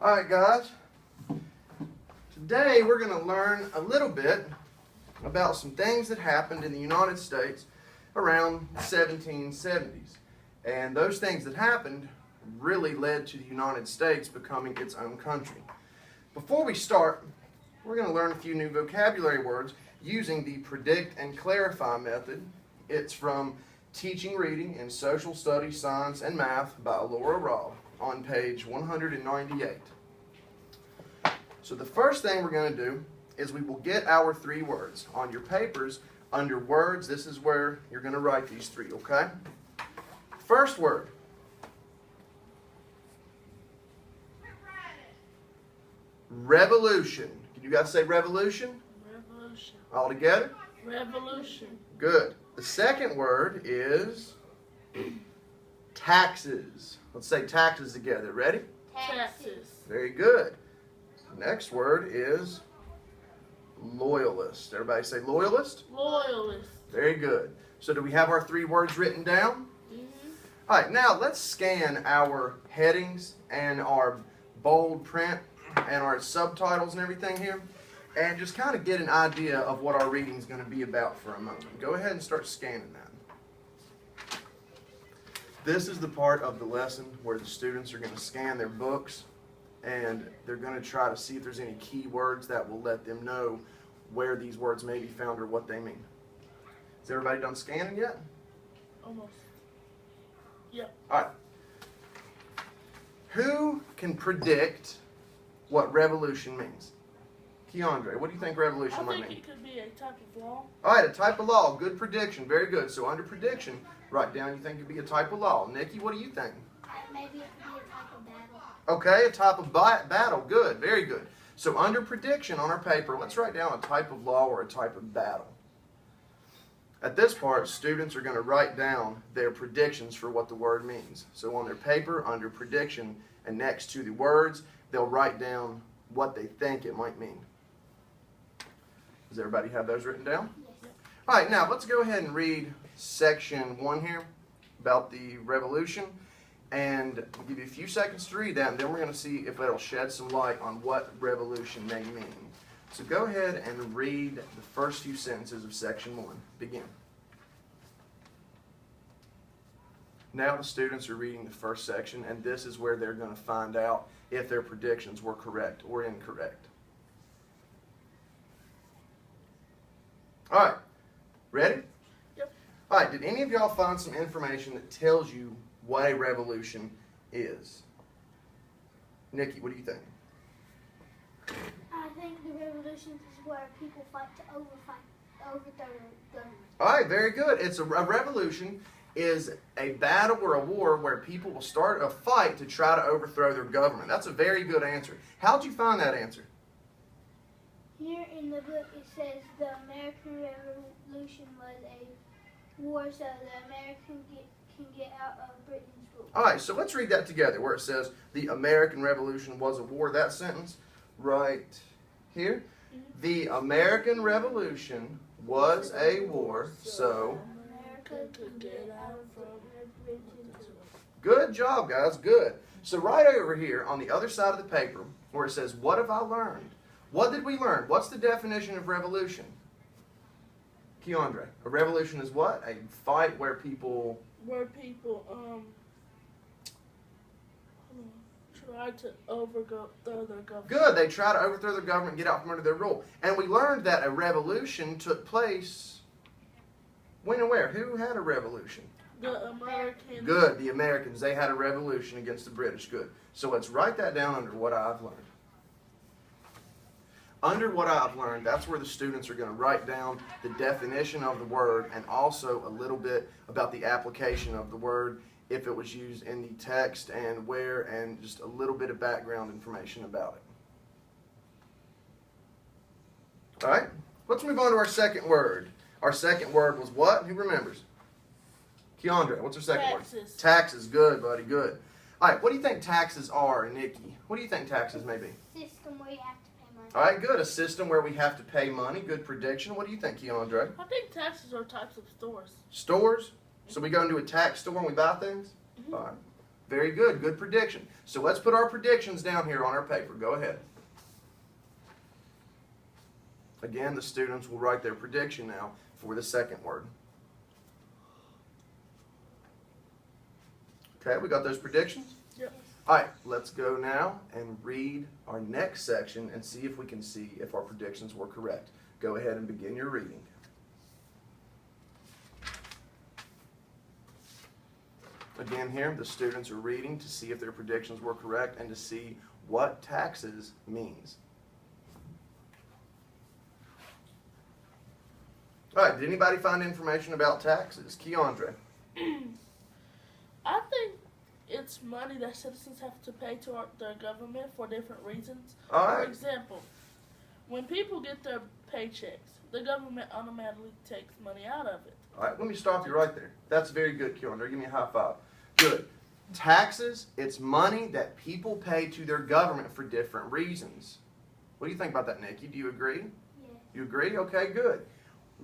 Alright guys, today we're going to learn a little bit about some things that happened in the United States around the 1770s. And those things that happened really led to the United States becoming its own country. Before we start, we're going to learn a few new vocabulary words using the predict and clarify method. It's from Teaching Reading in Social Studies, Science, and Math by Laura Robb on page 198. So the first thing we're going to do is we will get our three words. On your papers, under words, this is where you're going to write these three, okay? First word. Revolution. Can you guys say revolution? Revolution. All together? Revolution. Good. The second word is taxes. Let's say taxes together. Ready? Taxes. Very good. Next word is loyalist. Everybody say loyalist? Loyalist. Very good. So do we have our three words written down? All right, now let's scan our headings and our bold print and our subtitles and everything here and just kind of get an idea of what our reading is going to be about for a moment. Go ahead and start scanning that. This is the part of the lesson where the students are going to scan their books and they're going to try to see if there's any key words that will let them know where these words may be found or what they mean. Is everybody done scanning yet? Almost. Yep. All right. Who can predict what revolution means? Keandre, what do you think revolution might mean? I think it could be a type of law. All right, a type of law. Good prediction. Very good. So under prediction, write down you think it could be a type of law. Nikki, what do you think? Maybe it could be a type of battle. Okay, a type of battle. Good. Very good. So under prediction on our paper, let's write down a type of law or a type of battle. At this part, students are going to write down their predictions for what the word means. So on their paper, under prediction, and next to the words, they'll write down what they think it might mean. Does everybody have those written down? Yes. All right, now let's go ahead and read section 1 here about the revolution. And I'll give you a few seconds to read that, and then we're going to see if it'll shed some light on what revolution may mean. So go ahead and read the first few sentences of section 1. Begin. Now the students are reading the first section, and this is where they're going to find out if their predictions were correct or incorrect. All right, ready? Yep. All right, did any of y'all find some information that tells you what a revolution is? Nikki, what do you think? I think the revolution is where people fight to overthrow the government. All right, very good. It's a revolution is a battle or a war where people will start a fight to try to overthrow their government. That's a very good answer. How'd you find that answer? Here in the book it says the American Revolution was a war so the Americans can get out of Britain's rule. All right, so let's read that together where it says the American Revolution was a war. That sentence right here. The American Revolution was a war, so America could get out from Britain's rule. Good job, guys. Good. So right over here on the other side of the paper where it says, what have I learned? What did we learn? What's the definition of revolution? Keandre, a revolution is what? A fight where people... Try to overthrow their government. Good. They try to overthrow their government and get out from under their rule. And we learned that a revolution took place when and where? Who had a revolution? The Americans. Good. The Americans. They had a revolution against the British. Good. So let's write that down under what I've learned. Under what I've learned, that's where the students are going to write down the definition of the word and also a little bit about the application of the word, if it was used in the text and where, and just a little bit of background information about it. All right, let's move on to our second word. Our second word was what? Who remembers? Keandre, what's our second word? Taxes. Taxes. Good, buddy, good. All right, what do you think taxes are, Nikki? What do you think taxes may be? System where you have to pay money. All right, good. A system where we have to pay money. Good prediction. What do you think, Keandre? I think taxes are types of stores. Stores? So we go into a tax store and we buy things? All right. Very good. Good prediction. So let's put our predictions down here on our paper. Go ahead. Again, the students will write their prediction now for the second word. Okay, we got those predictions? Yep. All right, let's go now and read our next section and see if we can see if our predictions were correct. Go ahead and begin your reading. Again here, the students are reading to see if their predictions were correct and to see what taxes means. All right, did anybody find information about taxes? Keandre. I think it's money that citizens have to pay to their government for different reasons. All For right. example, when people get their paychecks, the government automatically takes money out of it. All right, let me stop you right there. That's very good, Keandre. Give me a high five. Good. Taxes, it's money that people pay to their government for different reasons. What do you think about that, Nikki? Do you agree? Yes. You agree? Okay, good.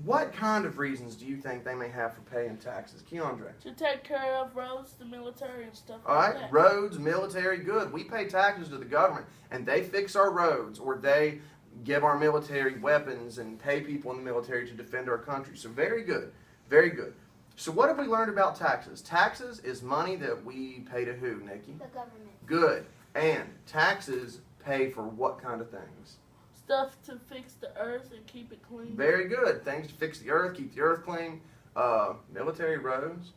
What kind of reasons do you think they may have for paying taxes? Keandre. To take care of roads, the military, and stuff All like right, that. roads, military, good. We pay taxes to the government, and they fix our roads, or they give our military weapons and pay people in the military to defend our country. So very good, very good. So what have we learned about taxes? Taxes is money that we pay to who, Nikki? The government. Good. And taxes pay for what kind of things? Stuff to fix the earth and keep it clean. Very good. Things to fix the earth, keep the earth clean. Military roads.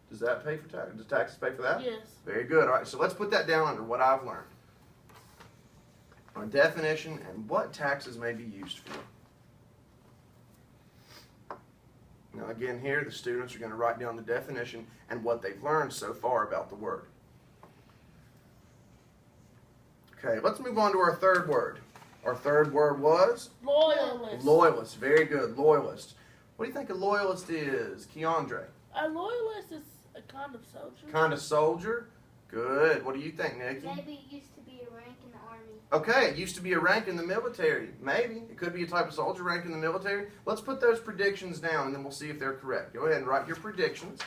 Does that pay for taxes? Does taxes pay for that? Yes. Very good. All right, so let's put that down under what I've learned. Our definition and what taxes may be used for. Now again here, the students are going to write down the definition and what they've learned so far about the word. Okay, let's move on to our third word. Our third word was? Loyalist. Loyalist. Very good. Loyalist. What do you think a loyalist is, Keandre? A loyalist is a kind of soldier. Kind of soldier? Good. What do you think, Nikki? Maybe it used to be a rank in the army. Okay, it used to be a rank in the military. Maybe. It could be a type of soldier rank in the military. Let's put those predictions down and then we'll see if they're correct. Go ahead and write your predictions.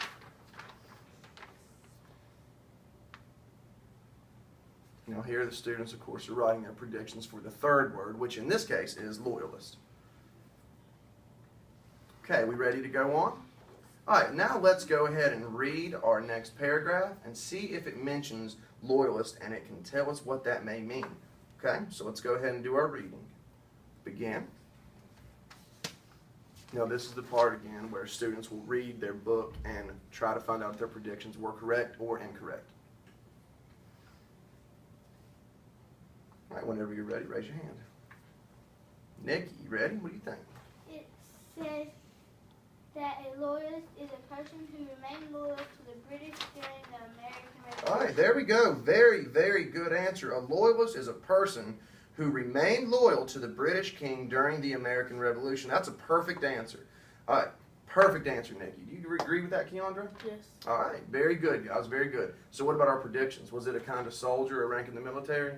Now here the students, of course, are writing their predictions for the third word, which in this case is loyalist. Okay, we ready to go on? All right, now let's go ahead and read our next paragraph and see if it mentions loyalist and it can tell us what that may mean. Okay, so let's go ahead and do our reading. Begin. Now this is the part again where students will read their book and try to find out if their predictions were correct or incorrect. All right, whenever you're ready, raise your hand. Nikki, you ready? What do you think? It says that a loyalist is a person who remained loyal to the British during the American Revolution. All right, there we go. Very, very good answer. A loyalist is a person who remained loyal to the British king during the American Revolution. That's a perfect answer. All right, perfect answer, Nikki. Do you agree with that, Keandre? Yes. All right, very good, guys, very good. So what about our predictions? Was it a kind of soldier, a rank in the military?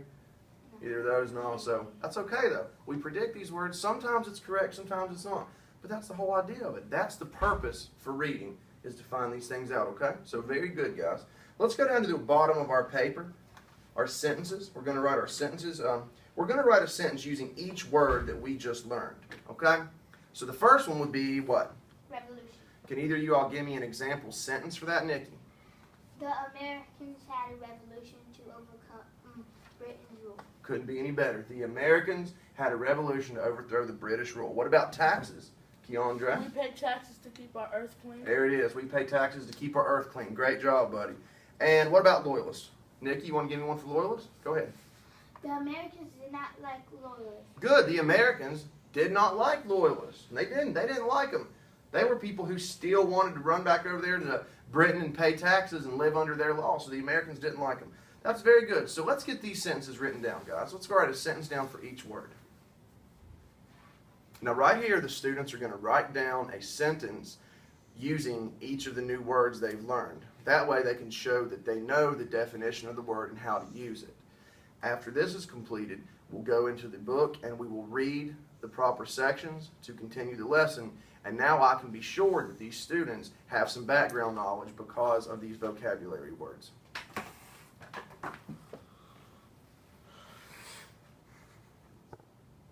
Either of those? No. So that's okay, though. We predict these words. Sometimes it's correct, sometimes it's not. But that's the whole idea of it. That's the purpose for reading, is to find these things out, okay? So very good, guys. Let's go down to the bottom of our paper, our sentences. We're going to write our sentences. We're going to write a sentence using each word that we just learned, okay? So the first one would be what? Revolution. Can either of you all give me an example sentence for that, Nikki? The Americans had a revolution to overcome Britain's rule. Couldn't be any better. The Americans had a revolution to overthrow the British rule. What about taxes, Keandre? We pay taxes to keep our earth clean. There it is. We pay taxes to keep our earth clean. Great job, buddy. And what about loyalists? Nikki, you want to give me one for loyalists? Go ahead. The Americans did not like loyalists. Good. The Americans did not like loyalists. They didn't. They didn't like them. They were people who still wanted to run back over there to Britain and pay taxes and live under their law. So the Americans didn't like them. That's very good. So let's get these sentences written down, guys. Let's write a sentence down for each word. Now right here, the students are going to write down a sentence using each of the new words they've learned. That way they can show that they know the definition of the word and how to use it. After this is completed, we'll go into the book and we will read the proper sections to continue the lesson. And now I can be sure that these students have some background knowledge because of these vocabulary words.